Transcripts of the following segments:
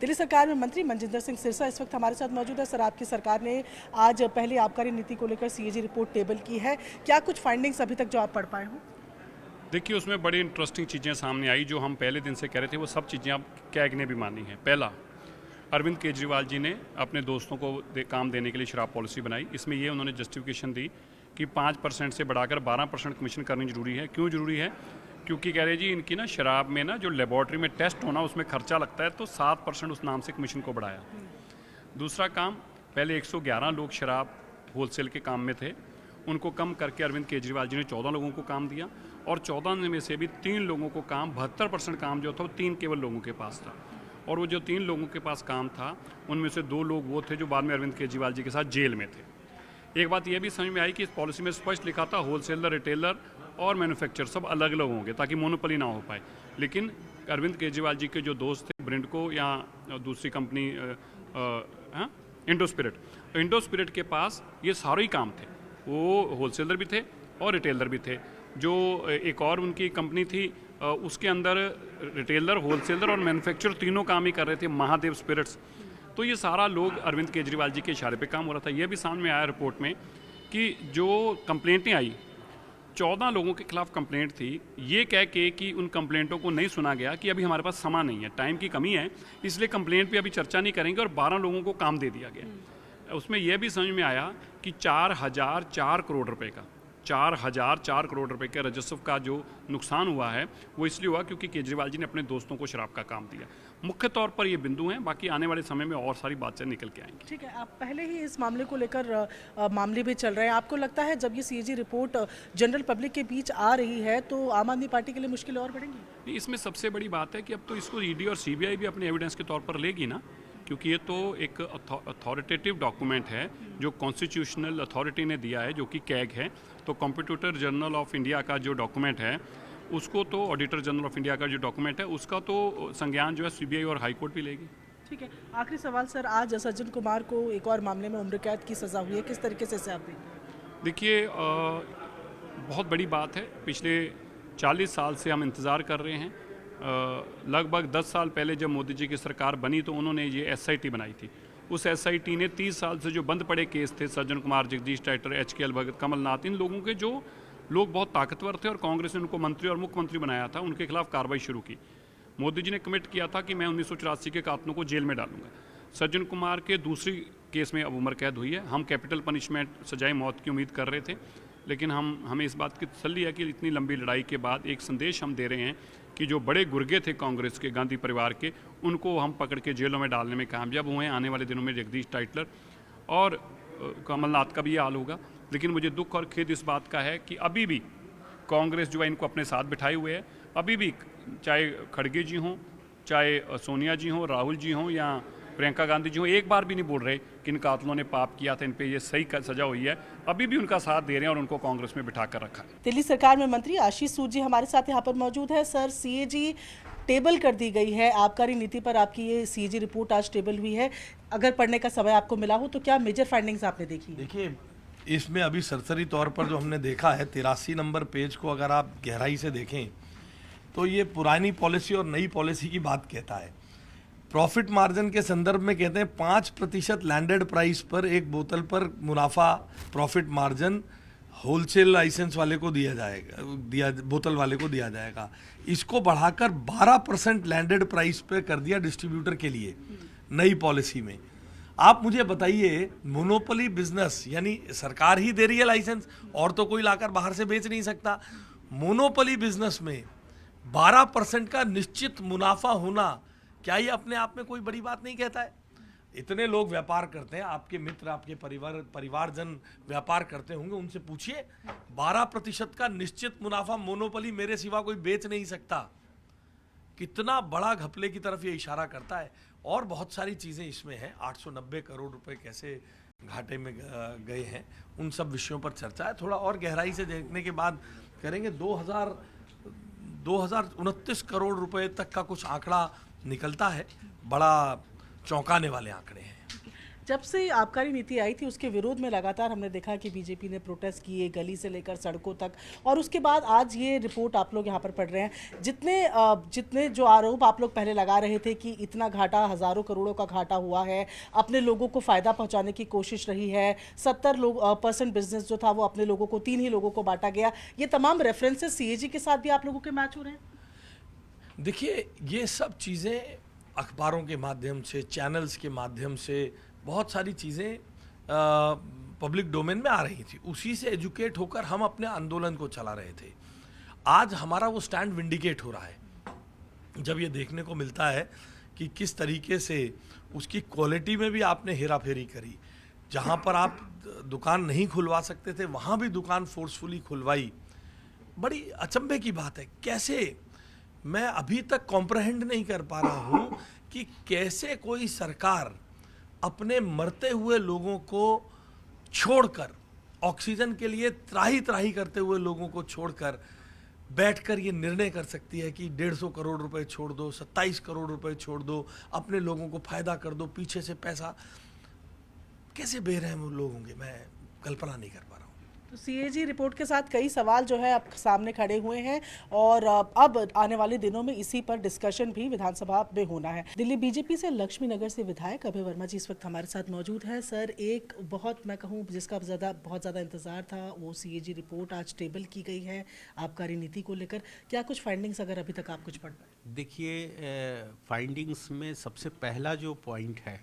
दिल्ली सरकार में मंत्री मनजिंदर सिंह सिरसा इस वक्त हमारे साथ मौजूद है। सर, आपकी सरकार ने आज पहली आबकारी नीति को लेकर सीएजी रिपोर्ट टेबल की है, क्या कुछ फाइंडिंग्स अभी तक जो आप पढ़ पाए हो? देखिए, उसमें बड़ी इंटरेस्टिंग चीज़ें सामने आई। जो हम पहले दिन से कह रहे थे वो सब चीज़ें अब कैग ने भी मानी हैं। पहला, अरविंद केजरीवाल जी ने अपने दोस्तों को काम देने के लिए शराब पॉलिसी बनाई। इसमें ये उन्होंने जस्टिफिकेशन दी कि 5% से बढ़ाकर 12% कमीशन करनी जरूरी है। क्यों जरूरी है? क्योंकि कह रहे जी इनकी ना शराब में ना जो लेबॉर्ट्री में टेस्ट होना उसमें खर्चा लगता है, तो 7% उस नाम से कमीशन को बढ़ाया। दूसरा काम, पहले 111 लोग शराब होलसेल के काम में थे, उनको कम करके अरविंद केजरीवाल जी ने 14 लोगों को काम दिया, और 14 में से भी 3 लोगों को काम, 72% काम जो था वो 3 केवल लोगों के पास था। और वो जो 3 लोगों के पास काम था उनमें से 2 लोग वो थे जो बाद में अरविंद केजरीवाल जी के साथ जेल में थे। एक बात यह भी समझ में आई कि इस पॉलिसी में स्पष्ट लिखा था होलसेलर, रिटेलर और मैन्युफैक्चरर सब अलग अलग होंगे ताकि मोनोपोली ना हो पाए। लेकिन अरविंद केजरीवाल जी के जो दोस्त थे ब्रिंडको या दूसरी कंपनी इंडोस्पिरिट, तो इंडोस्पिरिट के पास ये सारे ही काम थे। वो होलसेलर भी थे और रिटेलर भी थे। जो एक और उनकी कंपनी थी उसके अंदर रिटेलर, होलसेलर और मैन्युफैक्चरर तीनों काम ही कर रहे थे, महादेव स्पिरिट्स। तो ये सारा लोग अरविंद केजरीवाल जी के इशारे पे काम हो रहा था। ये भी सामने में आया रिपोर्ट में कि जो कंप्लेंटें आई, 14 लोगों के खिलाफ कंप्लेंट थी, ये कह के कि उन कंप्लेंटों को नहीं सुना गया कि अभी हमारे पास समय नहीं है, टाइम की कमी है, इसलिए कंप्लेंट पे अभी चर्चा नहीं करेंगे, और 12 लोगों को काम दे दिया गया। उसमें यह भी समझ में आया कि 4004 करोड़ रुपए का 4004 करोड़ रुपए के राजस्व का जो नुकसान हुआ है वो इसलिए हुआ क्योंकि केजरीवाल जी ने अपने दोस्तों को शराब का काम दिया। मुख्य तौर पर ये बिंदु हैं, बाकी आने वाले समय में और सारी बातें निकल के आएंगी। ठीक है, आप पहले ही इस मामले को लेकर मामले भी चल रहे हैं। आपको लगता है जब ये सीएजी रिपोर्ट जनरल पब्लिक के बीच आ रही है तो आम आदमी पार्टी के लिए मुश्किलें और बढ़ेंगी? इसमें सबसे बड़ी बात है कि अब तो इसको ईडी और सीबीआई भी अपने एविडेंस के तौर पर लेगी ना, क्योंकि ये तो एक अथॉरिटेटिव डॉक्यूमेंट है जो कॉन्स्टिट्यूशनल अथॉरिटी ने दिया है, जो कि कैग है। तो कंप्यूटर जनरल ऑफ इंडिया का जो डॉक्यूमेंट है उसको तो, ऑडिटर जनरल ऑफ इंडिया का जो डॉक्यूमेंट है उसका तो संज्ञान जो है सीबीआई और हाई कोर्ट भी लेगी। ठीक है, आखिरी सवाल सर, आज सज्जन कुमार को एक और मामले में उम्र कैद की सज़ा हुई है, किस तरीके से इसे आप देखिए, बहुत बड़ी बात है। पिछले 40 साल से हम इंतज़ार कर रहे हैं। लगभग 10 साल पहले जब मोदी जी की सरकार बनी तो उन्होंने ये एसआईटी बनाई थी। उस एसआईटी ने 30 साल से जो बंद पड़े केस थे, सज्जन कुमार, जगदीश टाइटर, HKL भगत, कमलनाथ, इन लोगों के जो लोग बहुत ताकतवर थे और कांग्रेस ने उनको मंत्री और मुख्यमंत्री बनाया था, उनके खिलाफ कार्रवाई शुरू की। मोदी जी ने कमिट किया था कि मैं 1984 के कातलों को जेल में डालूंगा। सज्जन कुमार के दूसरी केस में अब उम्र कैद हुई है। हम कैपिटल पनिशमेंट, सजाए मौत की उम्मीद कर रहे थे, लेकिन हमें इस बात की तसल्ली है कि इतनी लंबी लड़ाई के बाद एक संदेश हम दे रहे हैं कि जो बड़े गुर्गे थे कांग्रेस के, गांधी परिवार के, उनको हम पकड़ के जेलों में डालने में कामयाब हुए हैं। आने वाले दिनों में जगदीश टाइटलर और कमलनाथ का भी ये हाल होगा। लेकिन मुझे दुख और खेद इस बात का है कि अभी भी कांग्रेस जो है इनको अपने साथ बिठाए हुए है। अभी भी चाहे खड़गे जी हों, चाहे सोनिया जी हों, राहुल जी हों या प्रियंका गांधी जी हों, एक बार भी नहीं बोल रहे कि इन कातलों ने पाप किया था, इन पे ये सही सजा हुई है। अभी भी उनका साथ दे रहे हैं और उनको कांग्रेस में बिठा कर रखा है। दिल्ली सरकार में मंत्री आशीष सूद जी हमारे साथ यहाँ पर मौजूद है। सर, सीएजी टेबल कर दी गई है, आबकारी नीति पर आपकी ये सीएजी रिपोर्ट आज टेबल हुई है। अगर पढ़ने का समय आपको मिला हो तो क्या मेजर फाइंडिंग्स आपने देखी? देखिए, इसमें अभी सरसरी तौर पर जो हमने देखा है, 83 नंबर पेज को अगर आप गहराई से देखें तो ये पुरानी पॉलिसी और नई पॉलिसी की बात कहता है। प्रॉफिट मार्जिन के संदर्भ में कहते हैं 5% लैंडेड प्राइस पर एक बोतल पर मुनाफा प्रॉफिट मार्जिन होलसेल लाइसेंस वाले को दिया जाएगा, बोतल वाले को दिया जाएगा। इसको बढ़ाकर 12% लैंडेड प्राइस पर कर दिया डिस्ट्रीब्यूटर के लिए नई पॉलिसी में। आप मुझे बताइए, मोनोपोली बिजनेस यानी सरकार ही दे रही है लाइसेंस और तो कोई लाकर बाहर से बेच नहीं सकता। मोनोपोली बिजनेस में 12% का निश्चित मुनाफा होना, क्या ये अपने आप में कोई बड़ी बात नहीं कहता है? इतने लोग व्यापार करते हैं, आपके मित्र, आपके परिवारजन व्यापार करते होंगे, उनसे पूछिए, 12% का निश्चित मुनाफा मोनोपोली मेरे सिवा कोई बेच नहीं सकता। कितना बड़ा घपले की तरफ ये इशारा करता है। और बहुत सारी चीज़ें इसमें हैं। 890 करोड़ रुपए कैसे घाटे में गए हैं, उन सब विषयों पर चर्चा है। थोड़ा और गहराई से देखने के बाद करेंगे। 2029 करोड़ रुपए तक का कुछ आंकड़ा निकलता है। बड़ा चौंकाने वाले आंकड़े हैं। जब से आबकारी नीति आई थी उसके विरोध में लगातार हमने देखा कि बीजेपी ने प्रोटेस्ट किए, गली से लेकर सड़कों तक, और उसके बाद आज ये रिपोर्ट आप लोग यहाँ पर पढ़ रहे हैं। जितने जो आरोप आप लोग पहले लगा रहे थे कि इतना घाटा, हजारों करोड़ों का घाटा हुआ है, अपने लोगों को फायदा पहुंचाने की कोशिश रही है, 70% बिजनेस जो था वो अपने लोगों को, 3 ही लोगों को बांटा गया, ये तमाम रेफरेंसेस सीएजी के साथ भी आप लोगों के मैच हो रहे हैं? देखिए, ये सब चीज़ें अखबारों के माध्यम से, चैनल्स के माध्यम से, बहुत सारी चीज़ें पब्लिक डोमेन में आ रही थी। उसी से एजुकेट होकर हम अपने आंदोलन को चला रहे थे। आज हमारा वो स्टैंड विंडिकेट हो रहा है जब ये देखने को मिलता है कि किस तरीके से उसकी क्वालिटी में भी आपने हेरा फेरी करी। जहाँ पर आप दुकान नहीं खुलवा सकते थे वहाँ भी दुकान फोर्सफुली खुलवाई। बड़ी अचंभे की बात है, कैसे, मैं अभी तक कॉम्प्रहेंड नहीं कर पा रहा हूँ कि कैसे कोई सरकार अपने मरते हुए लोगों को छोड़कर, ऑक्सीजन के लिए त्राही त्राही करते हुए लोगों को छोड़कर बैठकर ये निर्णय कर सकती है कि 150 करोड़ रुपए छोड़ दो, 27 करोड़ रुपए छोड़ दो, अपने लोगों को फायदा कर दो, पीछे से पैसा। कैसे बेरहम लोग होंगे, मैं कल्पना नहीं कर पा रहा हूँ। तो सीएजी रिपोर्ट के साथ कई सवाल जो है अब सामने खड़े हुए हैं, और अब आने वाले दिनों में इसी पर डिस्कशन भी विधानसभा में होना है। दिल्ली बीजेपी से लक्ष्मी नगर से विधायक अभय वर्मा जी इस वक्त हमारे साथ मौजूद है। सर, एक बहुत, मैं कहूँ जिसका बहुत ज़्यादा इंतजार था, वो सीएजी रिपोर्ट आज टेबल की गई है आबकारी नीति को लेकर। क्या कुछ फाइंडिंग्स अगर अभी तक आप कुछ पढ़ पाए? देखिए, फाइंडिंग्स में सबसे पहला जो पॉइंट है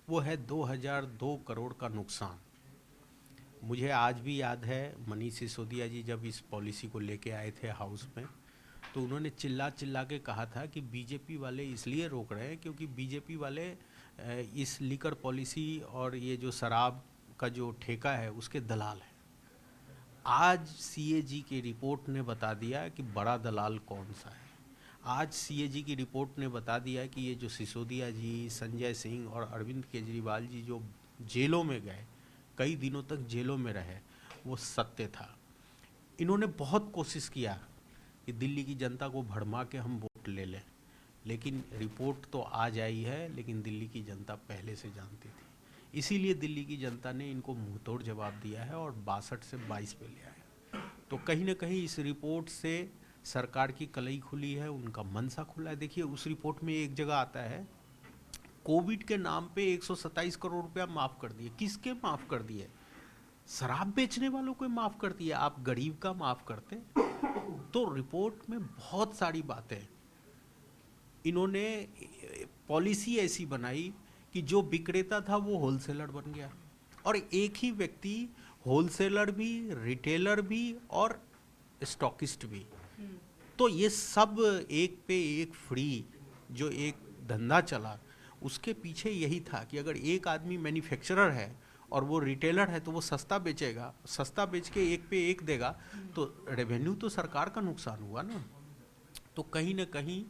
वो है 2002 करोड़ का नुकसान। मुझे आज भी याद है, मनीष सिसोदिया जी जब इस पॉलिसी को लेके आए थे हाउस में, तो उन्होंने चिल्ला चिल्ला के कहा था कि बीजेपी वाले इसलिए रोक रहे हैं क्योंकि बीजेपी वाले इस लीकर पॉलिसी और ये जो शराब का जो ठेका है उसके दलाल हैं। आज सीएजी की रिपोर्ट ने बता दिया कि बड़ा दलाल कौन सा है। आज सीएजी की रिपोर्ट ने बता दिया कि ये जो सिसोदिया जी, संजय सिंह और अरविंद केजरीवाल जी जो जेलों में गए, कई दिनों तक जेलों में रहे, वो सत्य था। इन्होंने बहुत कोशिश किया कि दिल्ली की जनता को भड़मा के हम वोट ले लें, लेकिन रिपोर्ट तो आज आई है, लेकिन दिल्ली की जनता पहले से जानती थी। इसीलिए दिल्ली की जनता ने इनको मुंहतोड़ जवाब दिया है और 62 से 22 पे ले आए। तो कहीं ना कहीं इस रिपोर्ट से सरकार की कलई खुली है, उनका मनसा खुला है। देखिए, उस रिपोर्ट में एक जगह आता है, कोविड के नाम पे 127 करोड़ रुपया माफ कर दिए। किसके माफ कर दिए? शराब बेचने वालों को माफ कर दिया। आप गरीब का माफ करते? तो रिपोर्ट में बहुत सारी बातें, इन्होंने पॉलिसी ऐसी बनाई कि जो विक्रेता था वो होलसेलर बन गया, और एक ही व्यक्ति होलसेलर भी, रिटेलर भी और स्टॉकिस्ट भी। तो ये सब एक पे एक फ्री जो एक धंधा चला, उसके पीछे यही था कि अगर एक आदमी मैन्युफैक्चरर है और वो रिटेलर है तो वो सस्ता बेचेगा, सस्ता बेच के एक पे एक देगा, तो रेवेन्यू तो सरकार का नुकसान हुआ ना। तो कहीं ना कहीं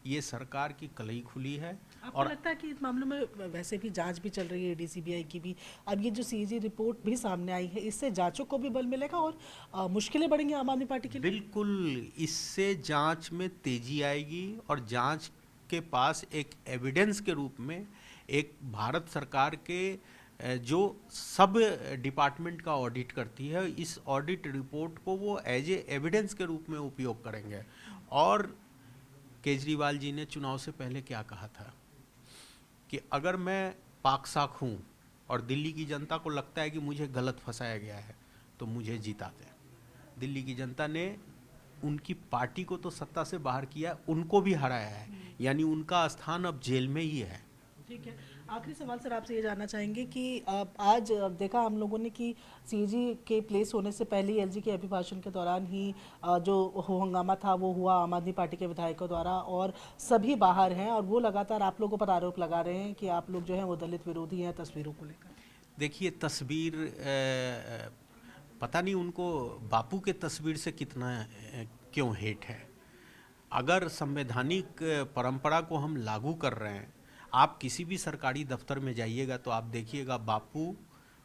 ये सरकार की कलई खुली है। आपको लगता है कि इस मामलों में वैसे भी जांच भी चल रही है, डीसीबीआई की भी, अब ये जो सीएजी रिपोर्ट भी सामने आई है, इससे जांचों को भी बल मिलेगा और मुश्किलें बढ़ेंगी आम आदमी पार्टी के लिए? बिल्कुल, इससे जांच में तेजी आएगी और जांच के पास एक एविडेंस के रूप में एक भारत सरकार के जो सब डिपार्टमेंट का ऑडिट करती है, इस ऑडिट रिपोर्ट को वो एज ए एविडेंस के रूप में उपयोग करेंगे। और केजरीवाल जी ने चुनाव से पहले क्या कहा था कि अगर मैं पाक साख हूँ और दिल्ली की जनता को लगता है कि मुझे गलत फंसाया गया है तो मुझे जिता दें। दिल्ली की जनता ने उनकी पार्टी को तो सत्ता से बाहर किया, उनको भी हराया है, यानी उनका स्थान अब जेल में ही है। ठीक है, आखिरी सवाल सर आपसे ये जानना चाहेंगे कि आज देखा हम लोगों ने कि सीएजी के प्लेस होने से पहले एलजी के अभिभाषण के दौरान ही जो हंगामा था वो हुआ आम आदमी पार्टी के विधायकों द्वारा, और सभी बाहर हैं और वो लगातार आप लोगों पर आरोप लगा रहे हैं कि आप लोग जो हैं वो दलित विरोधी हैं तस्वीरों को लेकर। देखिए, तस्वीर पता नहीं उनको बापू के तस्वीर से कितना क्यों हेट है। अगर संवैधानिक परंपरा को हम लागू कर रहे हैं, आप किसी भी सरकारी दफ्तर में जाइएगा तो आप देखिएगा बापू,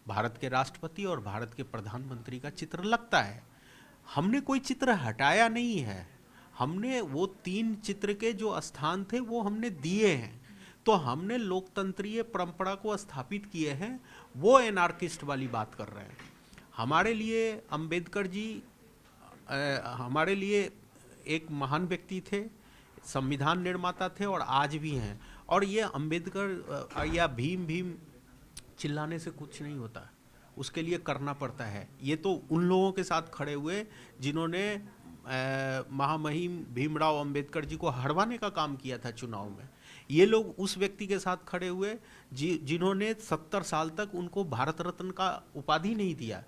भारत के राष्ट्रपति और भारत के प्रधानमंत्री का चित्र लगता है। हमने कोई चित्र हटाया नहीं है, हमने वो 3 चित्र के जो स्थान थे वो हमने दिए हैं। तो हमने लोकतंत्रीय परंपरा को स्थापित किए हैं, वो एनार्किस्ट वाली बात कर रहे हैं। हमारे लिए अंबेडकर जी हमारे लिए एक महान व्यक्ति थे, संविधान निर्माता थे और आज भी हैं। और ये अंबेडकर या भीम चिल्लाने से कुछ नहीं होता, उसके लिए करना पड़ता है। ये तो उन लोगों के साथ खड़े हुए जिन्होंने महामहिम भीमराव अंबेडकर जी को हरवाने का काम किया था चुनाव में। ये लोग उस व्यक्ति के साथ खड़े हुए जिन्होंने 70 साल तक उनको भारत रत्न का उपाधि नहीं दिया।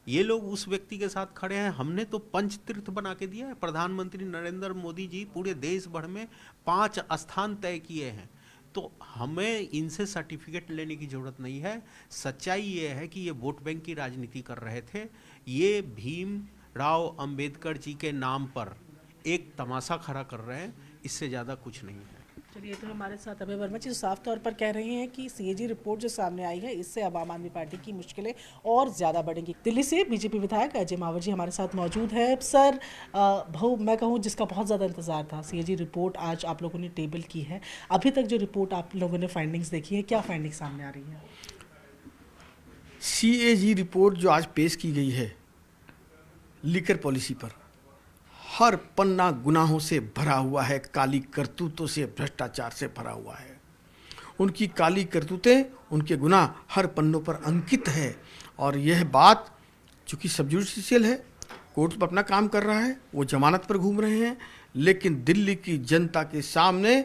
ये लोग उस व्यक्ति के साथ खड़े हैं। हमने तो पंच तीर्थ बना के दिया है। प्रधानमंत्री नरेंद्र मोदी जी पूरे देश भर में 5 स्थान तय किए हैं। तो हमें इनसे सर्टिफिकेट लेने की जरूरत नहीं है। सच्चाई ये है कि ये वोट बैंक की राजनीति कर रहे थे। ये भीमराव अंबेडकर जी के नाम पर एक तमाशा खड़ा कर रहे हैं, इससे ज़्यादा कुछ नहीं है। चलिए, तो हमारे साथ अभय वर्मा जी साफ तौर पर कह रहे हैं कि सीएजी रिपोर्ट जो सामने आई है, इससे अब आम आदमी पार्टी की मुश्किलें और ज़्यादा बढ़ेंगी। दिल्ली से बीजेपी विधायक अजय मावर जी हमारे साथ मौजूद है। सर, मैं कहूँ जिसका बहुत ज़्यादा इंतजार था, सीएजी रिपोर्ट आज आप लोगों ने टेबल की है। अभी तक जो रिपोर्ट आप लोगों ने फाइंडिंग्स देखी है, क्या फाइंडिंग्स सामने आ रही है? सीएजी रिपोर्ट जो आज पेश की गई है लिकर पॉलिसी पर, हर पन्ना गुनाहों से भरा हुआ है, काली करतूतों से, भ्रष्टाचार से भरा हुआ है। उनकी काली करतूतें, उनके गुनाह हर पन्नों पर अंकित है। और यह बात चूँकि सब जुडिशियल है, कोर्ट पर अपना काम कर रहा है, वो जमानत पर घूम रहे हैं, लेकिन दिल्ली की जनता के सामने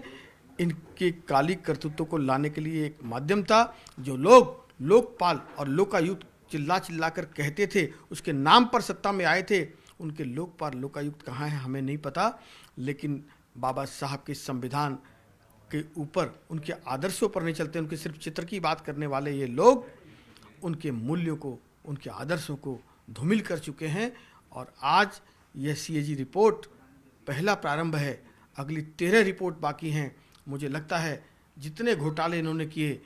इनके काली करतूतों को लाने के लिए एक माध्यम था। जो लोग लोकपाल और लोकायुक्त चिल्ला कर कहते थे, उसके नाम पर सत्ता में आए थे, उनके लोकपाल लोकायुक्त कहाँ हैं हमें नहीं पता, लेकिन बाबा साहब के संविधान के ऊपर, उनके आदर्शों पर नहीं चलते। उनके सिर्फ चित्र की बात करने वाले ये लोग उनके मूल्यों को, उनके आदर्शों को धूमिल कर चुके हैं। और आज यह सीएजी रिपोर्ट पहला प्रारंभ है, अगली 13 रिपोर्ट बाकी हैं। मुझे लगता है जितने घोटाले इन्होंने किए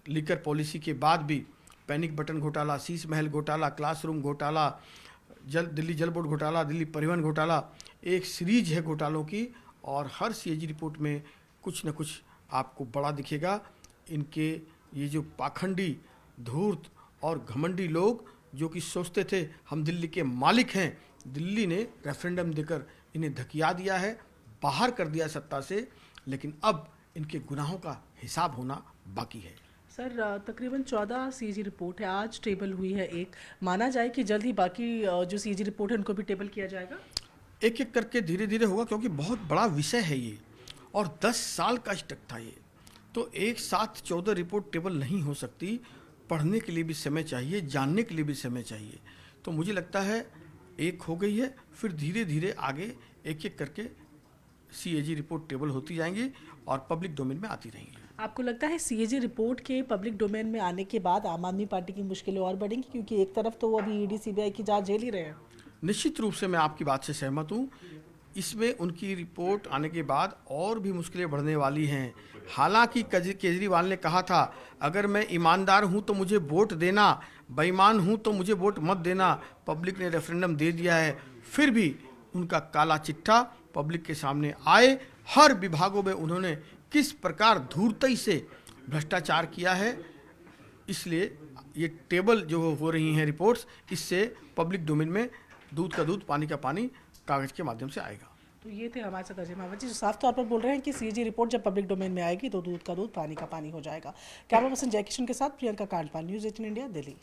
लिकर पॉलिसी के बाद भी, पैनिक बटन घोटाला, शीश महल घोटाला, क्लासरूम घोटाला, दिल्ली जल बोर्ड घोटाला, दिल्ली परिवहन घोटाला, एक सीरीज है घोटालों की। और हर सीएजी रिपोर्ट में कुछ न कुछ आपको बड़ा दिखेगा। इनके ये जो पाखंडी, धूर्त और घमंडी लोग जो कि सोचते थे हम दिल्ली के मालिक हैं, दिल्ली ने रेफरेंडम देकर इन्हें धकिया दिया है, बाहर कर दिया सत्ता से, लेकिन अब इनके गुनाहों का हिसाब होना बाकी है। सर, तकरीबन 14 सीएजी रिपोर्ट है, आज टेबल हुई है एक। माना जाए कि जल्द ही बाकी जो सीएजी रिपोर्ट है उनको भी टेबल किया जाएगा? एक एक करके धीरे धीरे होगा, क्योंकि बहुत बड़ा विषय है ये और 10 साल का स्टक था ये। तो एक साथ 14 रिपोर्ट टेबल नहीं हो सकती। पढ़ने के लिए भी समय चाहिए, जानने के लिए भी समय चाहिए। तो मुझे लगता है एक हो गई है, फिर धीरे धीरे आगे एक एक करके सीएजी रिपोर्ट टेबल होती जाएंगी और पब्लिक डोमेन में आती रहेंगी। आपको लगता है सीएजी रिपोर्ट के पब्लिक डोमेन में आने के बाद आम आदमी पार्टी की मुश्किलें और बढ़ेंगी? क्योंकि एक तरफ तो वो अभी ईडी सीबीआई की जांच झेल ही रहे हैं। निश्चित रूप से मैं आपकी बात से सहमत हूँ। इसमें उनकी रिपोर्ट आने के बाद और भी मुश्किलें बढ़ने वाली हैं। हालांकि केजरीवाल ने कहा था, अगर मैं ईमानदार हूँ तो मुझे वोट देना, बेईमान हूँ तो मुझे वोट मत देना। पब्लिक ने रेफरेंडम दे दिया है, फिर भी उनका काला चिट्ठा पब्लिक के सामने आए। हर विभागों में उन्होंने किस प्रकार धूर्तई से भ्रष्टाचार किया है। इसलिए ये टेबल जो हो रही हैं रिपोर्ट्स, इससे पब्लिक डोमेन में दूध का दूध, पानी का पानी कागज के माध्यम से आएगा। तो ये थे हमारे साथ अजय मावर जी, जो साफ तौर पर बोल रहे हैं कि सीएजी रिपोर्ट जब पब्लिक डोमेन में आएगी तो दूध का दूध, पानी का पानी हो जाएगा। कैमरा पर्सन जय किशन के साथ प्रियंका कांडपाल, न्यूज़ 18 इंडिया, दिल्ली।